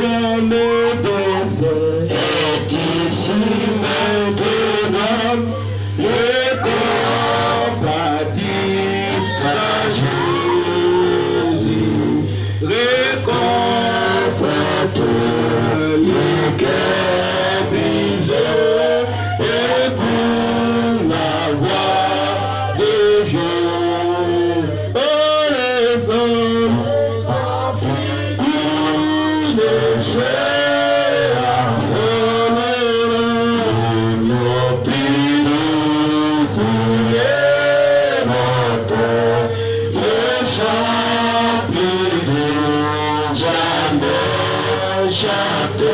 grand médecin est ici maintenant, le compatissant Saint Jésus, réconforte le cœur brisé et pour la voix de jour. Oh les hommes, ils ne chante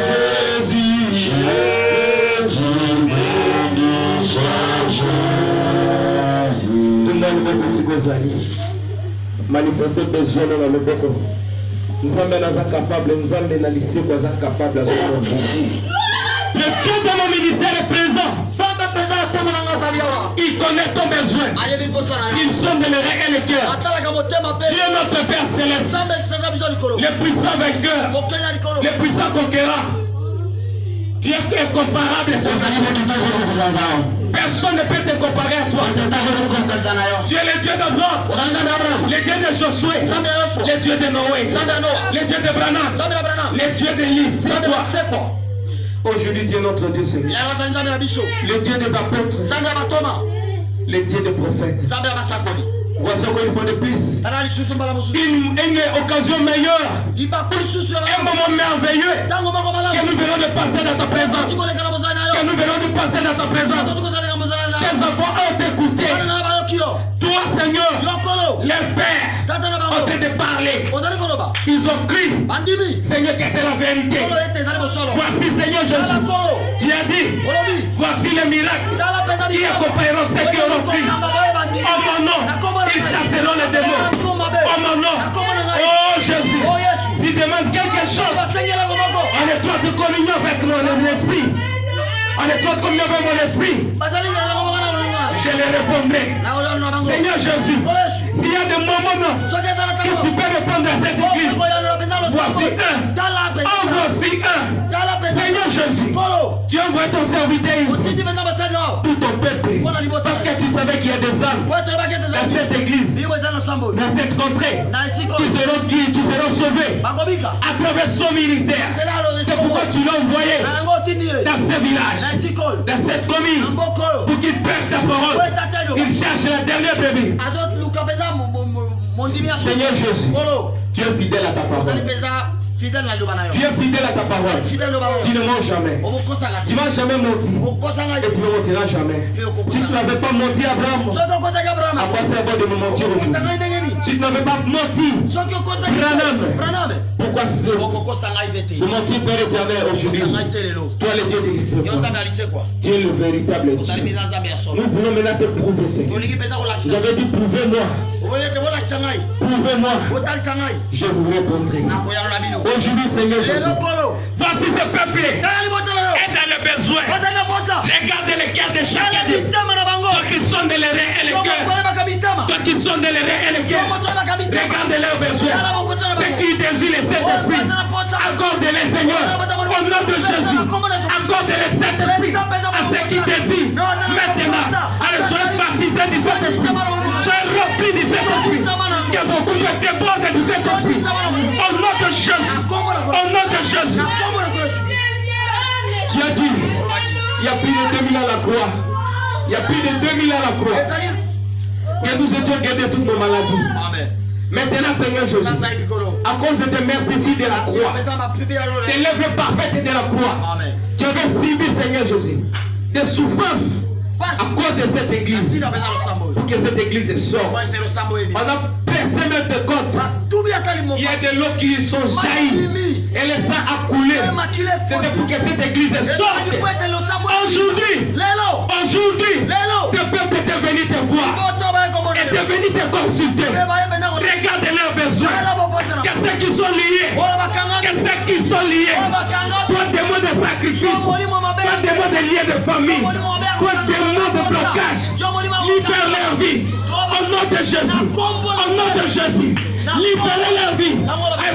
Jésus, Jésus, béni soit Jésus. Manifester besoin dans le boko. Nous sommes capables, nous sommes analysés, nous sommes capables de ici. Le Dieu de mon ministère est présent. Il connaît ton besoin. Il sonde les reins et les cœurs. Dieu notre Père céleste, le puissant vainqueur, le puissant conquérant. Dieu est comparable à son personne ne peut te comparer à toi. Tu es le Dieu d'Abraham, le Dieu de Josué, le Dieu de Noé, le Dieu de Branham, le Dieu de Lys. C'est toi. Aujourd'hui, Dieu notre Dieu, Seigneur. Le Dieu des apôtres, le Dieu des prophètes. Voici encore une fois de plus une occasion meilleure, un moment merveilleux que nous venons de passer dans ta présence. Que nous venons de passer dans ta présence. Tes enfants ont écouté. Toi, Seigneur, les pères ont train de parler. Ils ont crié, Seigneur, que c'est la vérité. Voici, Seigneur Jésus, tu as dit, voici les miracles qui accompagneront ceux qui auront crié. En mon nom, ils chasseront les démons. En mon nom, oh Jésus, s'ils demandent quelque chose, en étroite communion avec mon esprit, en étroite communion avec mon esprit, je les répondrai. Seigneur Jésus, s'il y a des moments que tu peux répondre à cette église, voici un. Oh, voici un. Seigneur Jésus, tu envoies ton serviteur ici, tout ton peuple, parce que tu savais qu'il y a des âmes dans cette église, dans cette contrée, qui seront guidés, qui seront sauvés à travers son ministère. C'est pourquoi tu l'as envoyé dans ce village, dans cette commune, pour qu'il prêche sa parole. Il cherche la dernière brebis. Seigneur Jésus, tu es fidèle à ta parole. Tu es fidèle à ta parole. Tu ne mens jamais. Tu ne vas jamais mentir. Et tu ne mentiras jamais. Tu n'avais pas menti à Abraham. À quoi c'est bon de me mentir aujourd'hui? Tu n'avais pas menti. Branham. Pourquoi ce mentir, Père éternel, aujourd'hui? Toi, le Dieu d'Israël. Tu es le véritable Dieu. Nous voulons maintenant te prouver, Seigneur. Vous avez dit, prouvez-moi. Prouvez-moi. Je vous répondrai. Aujourd'hui, Seigneur Jésus, voici ce peuple est dans le besoin. Regardez les cœurs de chacun d'eux. Toi qui sont dans les reins et les cœurs. Toi qui sont dans les reins et les cœurs. Regardez leurs besoins. Ceux qui désirent les Saint-Esprit, accorde-les, Seigneur. Au nom de Jésus, accorde-les Saint-Esprit à ceux qui désirent. Maintenant, allez, soyez baptisés du Saint-Esprit. Soyez remplis du Saint-Esprit. Que vos coups débordent du Saint-Esprit. Au nom de Jésus. Au nom de Jésus. Tu as dit, il y a plus de 2000 à la croix. Il y a plus de 2000 à la croix. Que nous étions guéris de toutes nos maladies. Maintenant, Seigneur Jésus, à cause de tes meurtrissures de la croix, tes lèvres parfaites de la croix, tu avais subi, Seigneur Jésus, des souffrances à cause de cette église. Pour que cette église sorte. On a percé même de compte. Il y a des lots qui sont jaillis et le sang a coulé. C'était pour que cette église sorte. Aujourd'hui, ce peuple est venu te voir, est venu te consulter. Regarde leurs besoins. Que ceux qui sont liés, toi des mots de sacrifice, toi des mots de liens de famille, toi des mots de blocage, libère leur vie. Au nom de Jésus, au nom de Jésus, Libérez leur vie.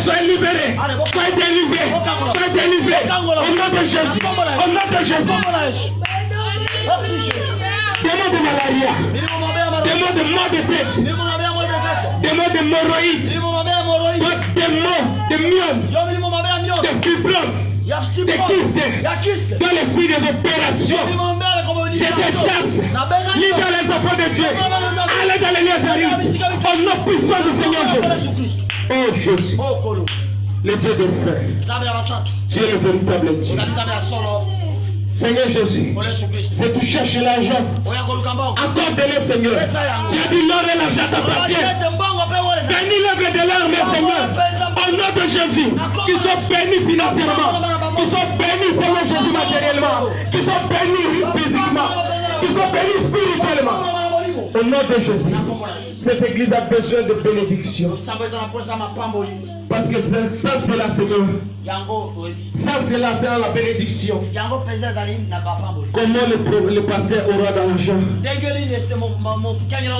Soyez libérés. Soyez délivrés. Soyez délivrés. Au nom de Jésus. Au nom de Jésus. Des mots de malaria. Des mots de maux de tête. Des mots d'hémorroïdes. Des mots de myome. Des fibromes. Des kystes. Dans l'esprit des opérations. Je te chasse. Libère les enfants de Dieu. Allez dans les lieux. Au nom puissant du Seigneur Jésus. Oh Jésus. Le Dieu des saints. Tu es le véritable Dieu. Seigneur Jésus, si tu cherches l'argent, accorde-le Seigneur. Tu as dit l'or et l'argent t'appartiennent. Bénis l'œuvre de l'armée Seigneur. Au nom de Jésus, qu'ils soient bénis financièrement, qu'ils soient bénis Seigneur Jésus matériellement, qu'ils soient bénis physiquement, qu'ils soient bénis spirituellement. Au nom de Jésus, cette église a besoin de bénédiction. Parce que ça c'est la Seigneur. Ça c'est la bénédiction. Comment le pasteur aura d'argent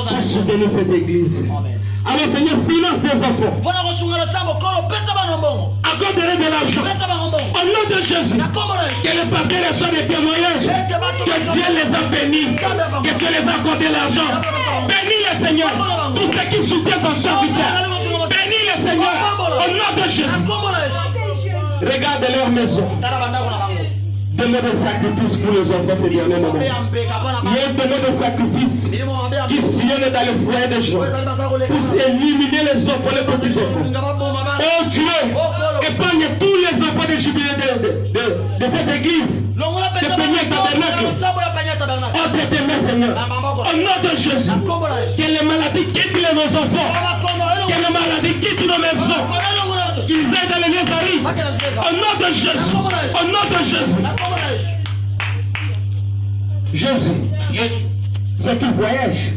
pour soutenir cette église. Alors Seigneur, finance tes enfants. Accorde-leur de l'argent. Au nom de Jésus, que le pasteur reçoit des témoignages. Que Dieu les a bénis. Que Dieu les a accordé l'argent. Bénis les Seigneur. Tous ceux qui soutiennent ton serviteur. Bénis les Seigneur. Au nom de Jésus. Regarde leur maison. Demande de sacrifice pour les enfants ces derniers moments. Il y a une demande de sacrifice qui sillonne dans le foyer des gens pour éliminer les enfants, les petits enfants. Oh Dieu, épargne tous les enfants de jubilé de cette église, de Peigney Tabernacle. Entre tes mains, Seigneur. Au nom de Jésus, que les maladies quittent nos enfants, que les maladies quittent nos maisons, qu'ils aient dans les lieux arides. Au nom de Jésus, au nom de Jésus. Jésus, ceux qui voyagent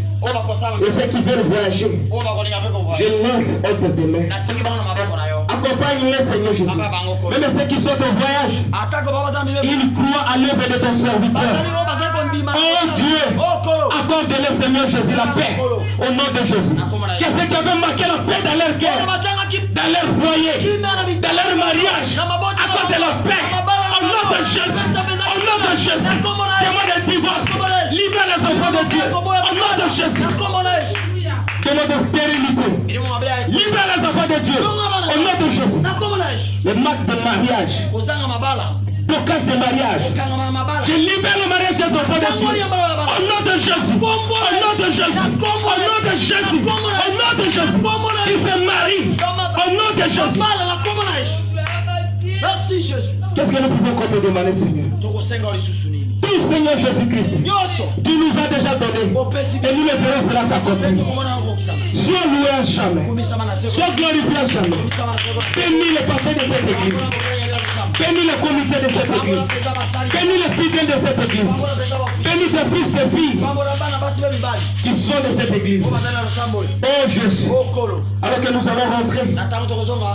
et ceux qui veulent voyager, je lance entre tes mains. Accompagne-les, Seigneur Jésus. Même ceux qui sont au voyage, ils croient à l'œuvre de ton serviteur. Oh Dieu, accorde-les, Seigneur Jésus, la paix au nom de Jésus. Que ceux qui avaient marqué la paix dans leur cœur, dans leur foyer, dans leur mariage, accorde la paix au nom de Jésus. Au nom de Jésus, demande de divorce, libère les enfants de Dieu. Au nom de Jésus, demande de stérilité, libère les enfants de Dieu. Au nom de Jésus, le marque de mariage, blocage de mariage, je libère le mariage des enfants de Dieu. Au nom de Jésus, au nom de Jésus, au nom de Jésus, au nom de Jésus, ils se marient. Au nom de Jésus. Merci Jésus. Qu'est-ce que nous pouvons compter demander, Seigneur? Tout Seigneur Jésus-Christ, tu nous as déjà donné et nous le verrons cela s'accomplir. Sois loué à jamais, sois glorifié à jamais. Bénis les pasteurs de cette église, bénis le comité de cette église, bénis les fidèles de cette église, bénis les fils et filles qui sont de cette église. Oh Jésus, alors que nous allons rentrer,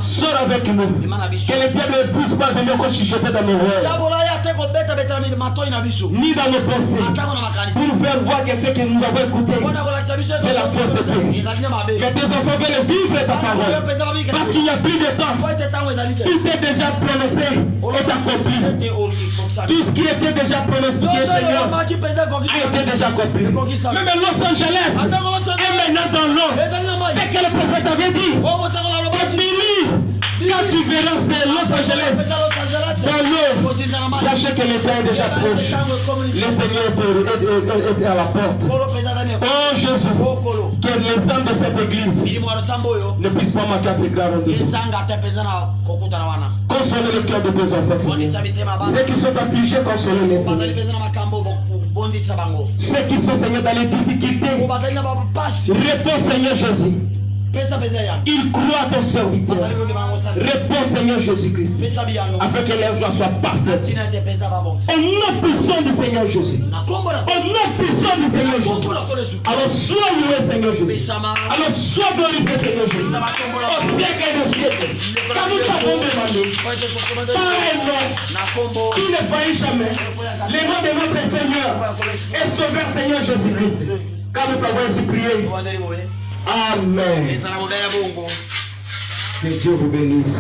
sors avec nous, que le diable ne puisse pas venir chuchoter dans nos rêves, ni dans nos pensées, pour nous faire voir que ce que nous avons écouté, c'est la fausseté. Que tes enfants veulent vivre ta parole, parce qu'il n'y a plus de temps. Tout est déjà prononcé et accompli. Tout ce qui était déjà prononcé, Seigneur, a été déjà accompli. Même Los Angeles est maintenant dans l'eau. C'est que le prophète avait dit. Quand tu verras Los Angeles dans l'eau, sachez que le temps est déjà proche. Le Seigneur est à la porte. Oh Jésus, que les âmes de cette église ne puissent pas manquer à ces grands rendez-vous. Consolez le cœur de tes enfants, Seigneur. Ceux qui sont affligés, consolez-les, Seigneur. Ceux qui sont, Seigneur, dans les difficultés, réponds, Seigneur Jésus. Il croit à ton serviteur. Réponds, Seigneur Jésus-Christ, afin que leur joie soit parfaite. Au nom puissant du Seigneur Jésus. Au nom puissant du Seigneur Jésus. Alors sois loué, Seigneur Jésus. Alors sois glorifié, Seigneur Jésus. Au siècle des siècles. Car nous t'avons demandé. Par un nom qui ne faillit jamais. Le nom de notre Seigneur et Sauveur, Seigneur Jésus-Christ. Car nous t'avons ainsi prié. Amen. Que Dieu vous bénisse.